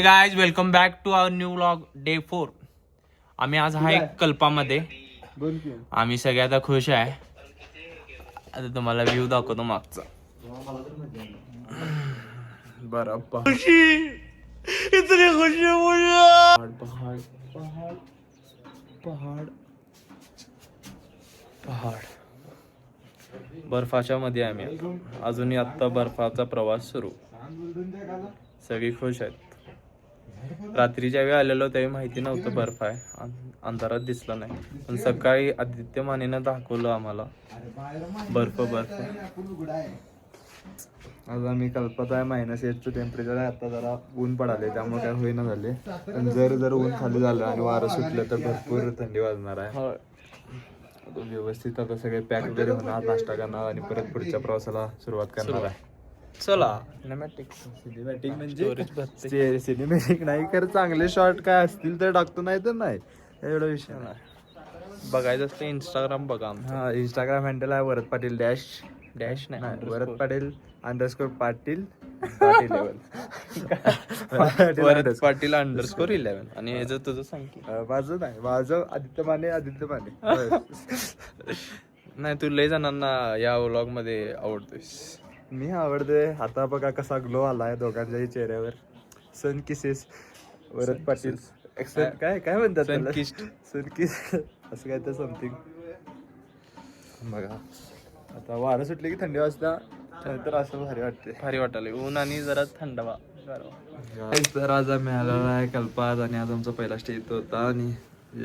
Guys welcome back to our new vlog day 4. आम्ही आज आहे कल्पामध्ये. आम्ही सगळे आता खुश आहे. आता तुम्हाला व्ह्यू दाखवतो मागचा. बरं खुशी इतनी खुशी पहाड पहाड पहाड पहाड बर्फाच्या मध्ये आम्ही अजूनही आत्ता बर्फाचा प्रवास सुरू. सगळी खुश आहेत. रात्रीच्या वेळी आलेलो त्यावेळी माहिती नव्हतं बर्फ आहे, अंधारात दिसला नाही, पण सकाळी आदित्य मानेनं दाखवलं आम्हाला बर्फ बर्फ. आज आम्ही कल्पत आहे -8चं टेम्परेचर आहे. आता जरा ऊन पडाले त्यामुळे काय होईना झाले, पण जर ऊन खाली झालं आणि वारं सुटलं तर भरपूर थंडी वाजणार आहे. व्यवस्थित आता सगळे पॅक वगैरे होणार, नाश्ता करणार आणि परत पुढच्या प्रवासाला सुरुवात करणार आहे. चला सिनेमॅटिक म्हणजे सिनेमॅटिक नाही कर, चांगले शॉर्ट काय असतील तर टाकतो, नाही तर नाही, एवढा विषय नाही. बघायचं असतं इंस्टाग्राम बघा. हा, इंस्टाग्राम हँडल आहे वरद पाटील डॅश नाही वरद पाटील _ पाटील वरद पाटील _11 आणि ह्याचं तुझं सांग की. माझं नाही, माझं आदित्य माने नाही, तू लय जणांना या व्लॉग मध्ये आवडतोयस. मी आवडते. आता बघा कसा ग्लो आलाय दोघांच्याही चेहऱ्यावर. सन किसेस वरद पाटील काय म्हणतात सनकिस्ट असं काय तर समथिंग. बघा आता वारं सुटले की थंडी वाजता, तर असं भारी वाटते. ऊन आणि जरा थंडावा. तर आज आम्ही आलेलो आहे कल्पात आणि आज आमचा पहिला स्टे इथं होता आणि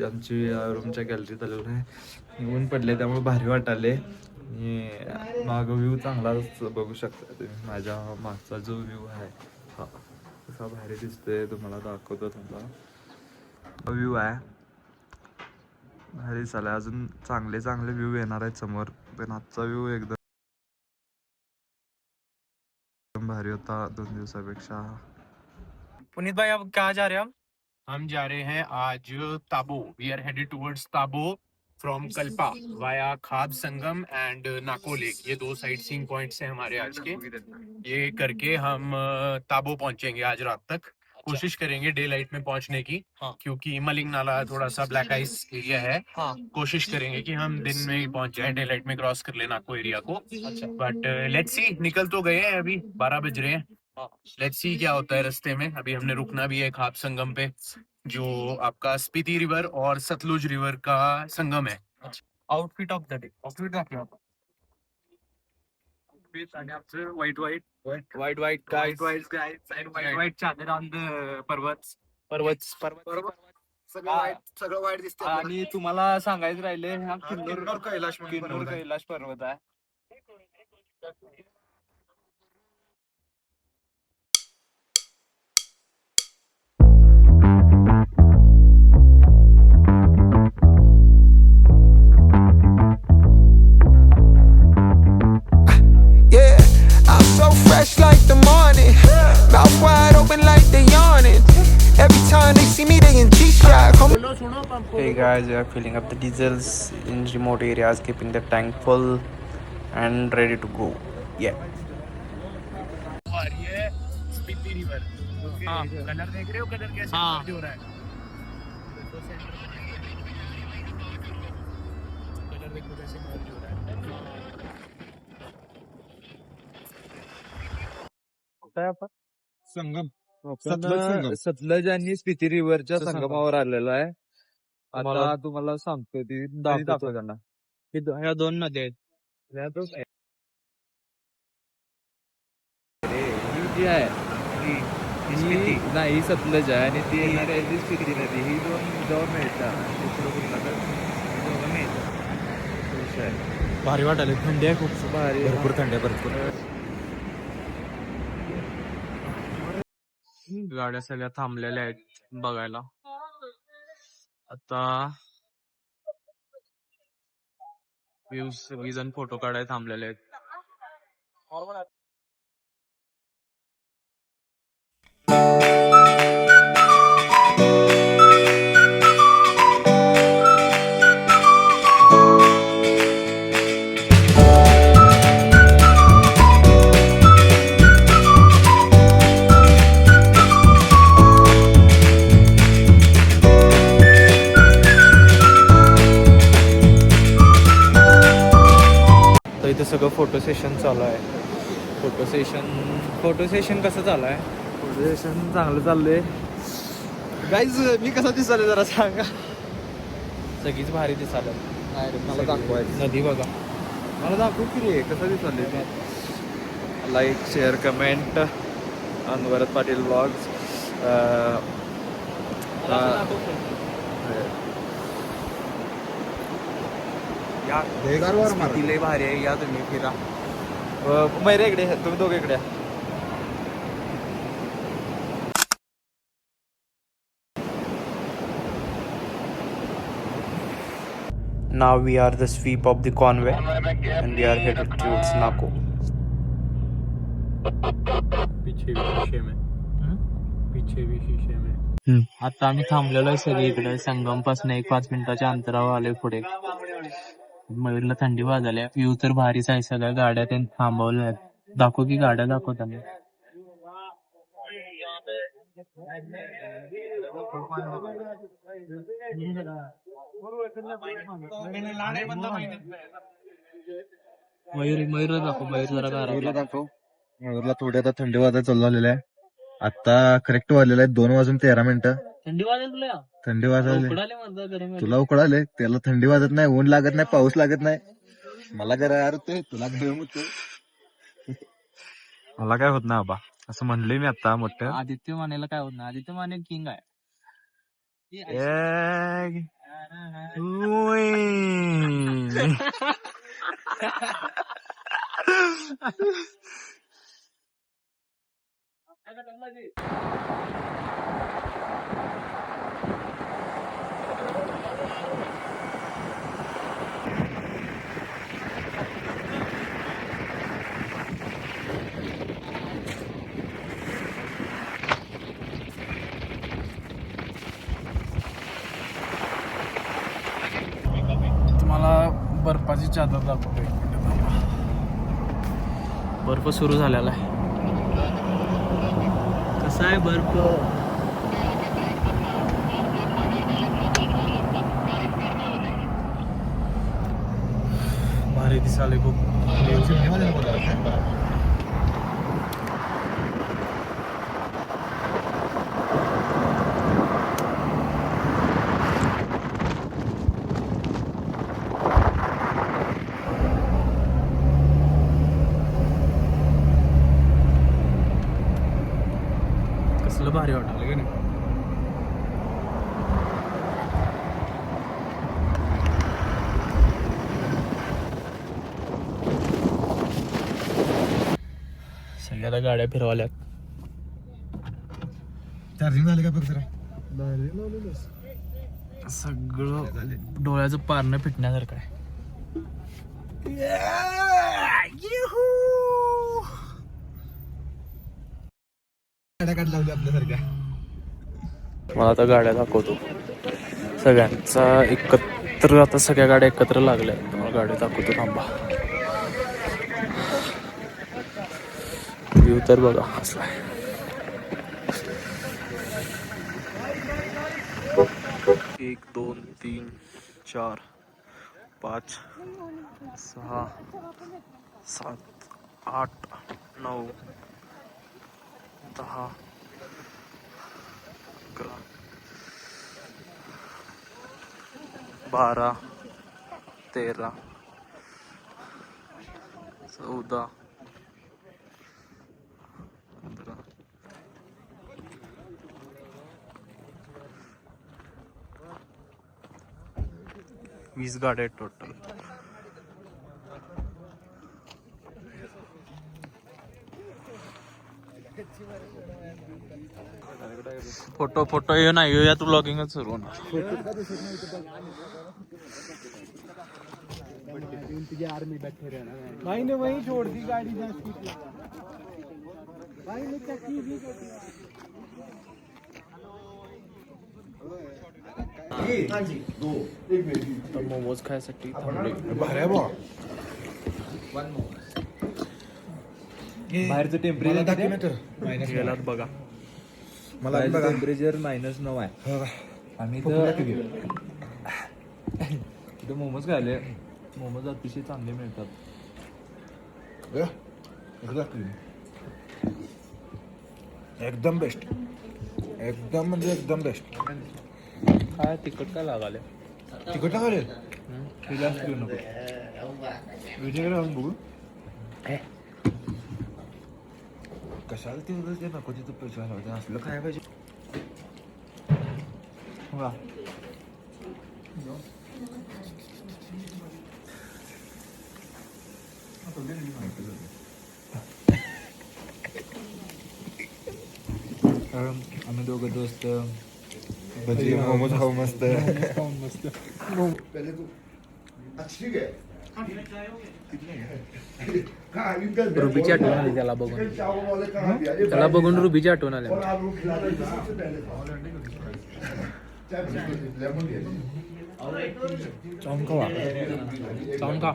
आमची रूमच्या गॅलरीत आलेलो आहे. ऊन पडले त्यामुळे भारी वाटाले. आणि मागं व्ह्यू चांगलाच बघू शकता तुम्ही. माझ्या मागचा जो व्ह्यू आहे हा कसा भारी दिसतोय, तुम्हाला दाखवतो. तुमचा व्ह्यू आहे भारी चालय. अजून चांगले व्ह्यू येणार आहेत समोर, पण आजचा व्ह्यू एकदम भारी होता 2 दिवसापेक्षा. पुनीत भाई अब कहाँ जा रहे हैं हम जा रहे हैं आज ताबो. वी आर हेडेड टुवर्ड्स ताबो फ्रॉम कल्पा वाया खाब संगम एंड नाको लेक. ये 2 साइट सीइंग पॉइंट्स हैं हमारे आज के. ये करके हम ताबो पहुंचेंगे आज रात तक. कोशिश करेंगे डे लाइट में पहुंचने की. हाँ. क्योंकि मलिंग नाला थोड़ा सा ब्लैक आइस एरिया है. हाँ. कोशिश करेंगे कि हम दिन में ही पहुंच जाए, डे लाइट में क्रॉस कर लेना नाको एरिया को. बट लेट्स सी, निकल तो गए हैं, अभी 12 बज रहे हैं. लेट्स सी क्या होता है रास्ते में. अभी हमने रुकना भी है खाब संगम पे, जो आपका स्पीति रिवर और सतलुज रिवर का संगम है. Outfit of the day. Outfit दाखवा. व्हाइट चादर ऑन द पर्वत. सगळं वाईट दिसतं. आणि तुम्हाला सांगायचं राहिले, हा किन्नर कैलाश पर्वत आहे. Fresh like the morning, mouth wide open like they yawning. Every time they see me, they in G-Shock. Hey guys, we are filling up the diesels in remote areas, keeping the tank full and ready to go. Yeah. ये Spiti river. हाँ, colour देख रहे हो, colour कैसे merge हो रहा है. Colour देखो कैसे merge हो रहा है. सतलज आणि स्पीति रिव्हरच्या संगमावर आलेला आहे. आता तुम्हाला सांगतो ती दाखवतो त्यांना. ह्या 2 नद्या आहेत. ही जी आहे ही नाही, ही सतलज आहे आणि ती येणार आहे ती स्पीति नदी. ही 2 जवळ मिळतात. भारी वाटायला. थंडी आहे खूप, भारी, भरपूर थंडी आहे, भरपूर. गाड्या सगळ्या थांबलेल्या आहेत बघायला. आता सगळी जण फोटो काढायला थांबलेले आहेत. सगळं फोटो सेशन चालू आहे. फोटो सेशन कसं चालू आहे? फोटोसेशन चांगलं चाललंय. गाईज मी कसा दिसाले जरा सांगा. सगळीच भारी दिसायला. नाही रे, मला दाखवायचं. नदी बघा. मला दाखवू की रे कसं दिसाले. लाईक शेअर कमेंट अनवरत पाटील ब्लॉग्स. या लय भारी आहे. या तुम्ही फिरा. मैरे इकडे तुम्ही दोघे इकडे. Now we are the sweep of the convoy and we are headed towards Nako. आता आम्ही थांबलेलो आहे सगळे इकडे. संगम पासून 1-5 मिनिटाच्या अंतरावर आलोय पुढे. मयूरला थंडी वाजल्या. व्ह्यू तर भारीच आहे. सगळ्या गाड्या त्यांनी थांबवल्या आहेत. दाखव की गाड्या दाखव त्यांना. मयूरला दाखव. मयूर जरा दाखव. मयूरला थोडी आता थंडी वाजायला चालू झालेलं आहे. आता करेक्ट वाजलेलं आहे 2:13. थंडी वाजत तुला? थंडी वाजायला गरम. तुला उकळाले. त्याला थंडी वाजत नाही, ऊन लागत नाही, पाऊस लागत नाही. मला गरम होते, तुला गरम होते. मला काय होत नाही बाबा, असं म्हणलंय मी आता मोठं. आदित्य मानेला काय होत नाही. आदित्य माने किंग आहे. तुम्हाला बर्फाची चादर दाखवतो. बर्फ सुरू झालेला आहे. कसा आहे बर्फ? भारी दिसाले खूप. कसलं भारी वाटायला का नाही. सगळ्याला गाड्या फिरवाल्यात. चार्जिंग झाले का फक्त? सगळं डोळ्याचं पारणं फिटण्यासारखं आहे. मला आता गाड्या दाखवतो सगळ्यांचा एकत्र. आता सगळ्या गाड्या एकत्र लागल्या. मला गाड्या दाखवतो थांबा. व्ह्यू तर बघा असला आहे. 1 2 3 4 5 6 7 8 9 10 11 12 13 14 15 20 गाड्या आहेत टोटल. फोटो ये नाही येऊया तू ब्लॉगिंगच सुरू होणार. भाई ने वही छोड़ दी गाड़ी. भाई ने चक्की भी तर मोमोज खायसाठी थांबले. बाहेरचं टेम्परेचर गेलात बघा. मला टेम्परेचर -9 आहे. आम्ही इथं मोमोज खायले. मोमोज अतिशय चांगले मिळतात. एकदम बेस्ट, एकदम म्हणजे एकदम बेस्ट. काय तिखट काय लागाले? तिखट टाकाले ते जास्त घेऊ नको. विजयकडे जाऊन बघू कशाला ते उगाच ते नको तिथं पैसे घालवायचे असलं काय पाहिजे. वा आम्ही दोघं दोस्त भजी मोमोज खाऊ मस्त. रुबीची आठवण आली त्याला बघून. त्याला बघून रुबीची आठवण आली. चावून खावा, चावून खा.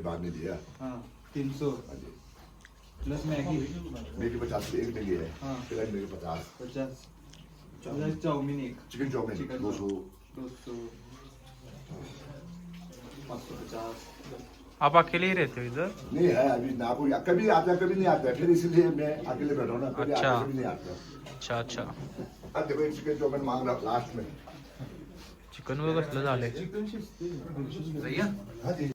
बाद में दिया 300 प्लस मैगी मेरी 50 एक मिली है फिर मेरे 50 50 चाउमीन एक चिकन चाउमीन 200 200 550. आप अकेले ही रहते हो इधर? नहीं है अभी नागपुर कभी आता कभी नहीं आता फिर इसलिए मैं अकेले बैठा हूँ ना कभी अच्छा। आता कभी नहीं आता. अच्छा अच्छा. अब देखो एक चिकन चाउमीन मांग रहा लास्ट में. चिकन वगैरे कसलं झालंय? हाँ जी